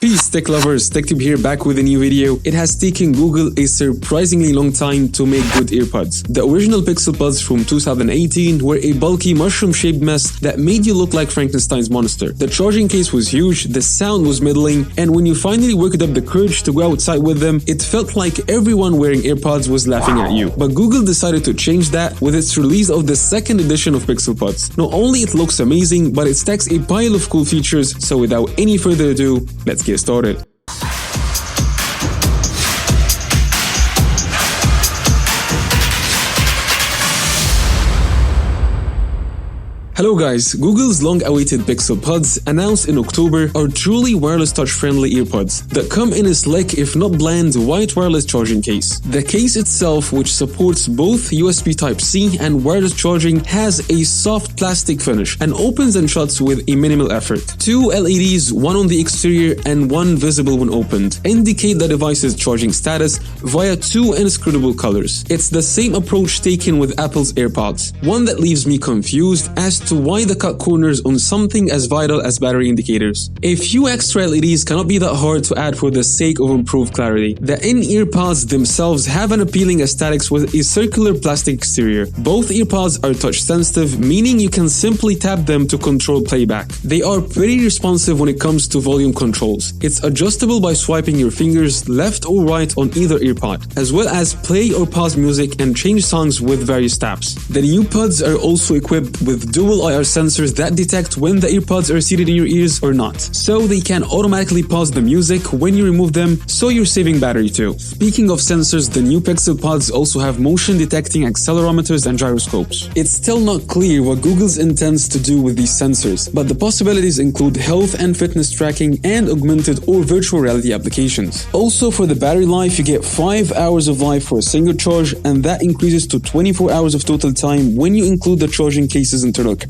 Peace tech lovers, TechTube here back with a new video. It has taken Google a surprisingly long time to make good earbuds. The original Pixel Buds from 2018 were a bulky mushroom-shaped mess that made you look like Frankenstein's monster. The charging case was huge, the sound was middling, and when you finally worked up the courage to go outside with them, it felt like everyone wearing AirPods was laughing at you. But Google decided to change that with its release of the second edition of Pixel Buds. Not only it looks amazing, but it stacks a pile of cool features, so without any further ado, let's get started. Hello guys, Google's long-awaited Pixel Buds, announced in October, are truly wireless touch-friendly earbuds that come in a slick, if not bland, white wireless charging case. The case itself, which supports both USB Type-C and wireless charging, has a soft plastic finish and opens and shuts with a minimal effort. Two LEDs, one on the exterior and one visible when opened, indicate the device's charging status via two inscrutable colors. It's the same approach taken with Apple's AirPods, one that leaves me confused as to why the cut corners on something as vital as battery indicators. A few extra LEDs cannot be that hard to add for the sake of improved clarity. The in-ear pods themselves have an appealing aesthetics with a circular plastic exterior. Both earpods are touch sensitive, meaning you can simply tap them to control playback. They are pretty responsive when it comes to volume controls. It's adjustable by swiping your fingers left or right on either earpod, as well as play or pause music and change songs with various taps. The new pods are also equipped with dual IR sensors that detect when the earpods are seated in your ears or not, so they can automatically pause the music when you remove them, so you're saving battery too. Speaking of sensors, the new Pixel Buds also have motion detecting accelerometers and gyroscopes. It's still not clear what Google intends to do with these sensors, but the possibilities include health and fitness tracking and augmented or virtual reality applications. Also, for the battery life, you get 5 hours of life for a single charge, and that increases to 24 hours of total time when you include the charging case's internal capacity.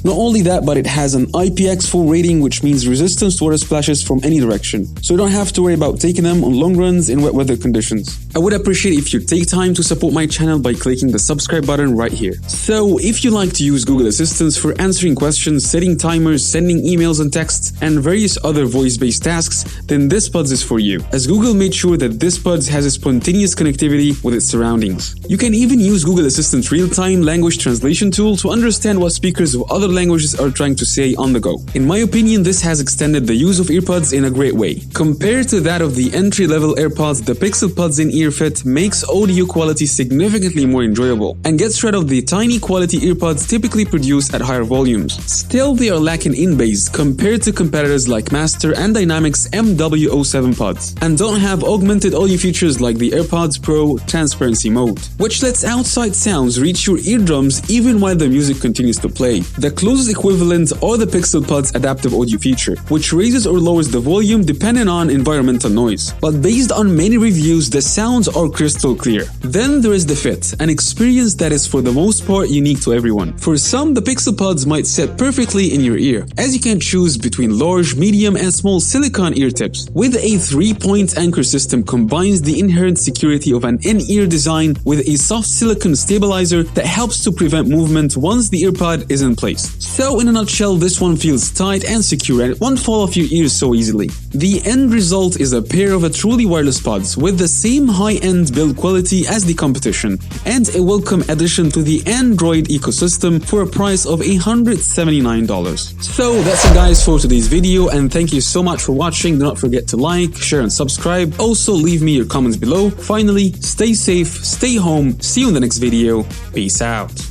Not only that, but it has an IPX4 rating, which means resistance to water splashes from any direction, so you don't have to worry about taking them on long runs in wet weather conditions. I would appreciate if you take time to support my channel by clicking the subscribe button right here. So if you like to use Google Assistants for answering questions, setting timers, sending emails and texts, and various other voice-based tasks, then this Buds is for you, as Google made sure that this Buds has a spontaneous connectivity with its surroundings. You can even use Google Assistant's real-time language translation tool to understand what speakers of other languages are trying to say on the go. In my opinion, this has extended the use of earbuds in a great way. Compared to that of the entry-level AirPods, the Pixel Buds in-ear fit makes audio quality significantly more enjoyable and gets rid of the tiny quality earpods typically produced at higher volumes. Still, they are lacking in bass compared to competitors like Master and Dynamics MW07 pods, and don't have augmented audio features like the AirPods Pro transparency mode, which lets outside sounds reach your eardrums even while the music continues to play. The closest equivalent are the Pixel Buds adaptive audio feature, which raises or lowers the volume depending on environmental noise. But based on many reviews, the sounds are crystal clear. Then there is the fit, an experience that is for the most part unique to everyone. For some, the Pixel Buds might sit perfectly in your ear, as you can choose between large, medium, and small silicone ear tips. With a 3-point anchor system combines the inherent security of an in-ear design with a soft silicone stabilizer that helps to prevent movement once the earpod is in place. So in a nutshell, this one feels tight and secure and it won't fall off your ears so easily. The end result is a pair of a truly wireless pods with the same high-end build quality as the competition, and a welcome addition to the Android ecosystem for a price of $179. So that's it guys for today's video, and thank you so much for watching. Do not forget to like, share and subscribe. Also leave me your comments below. Finally, stay safe, stay home, see you in the next video. Peace out.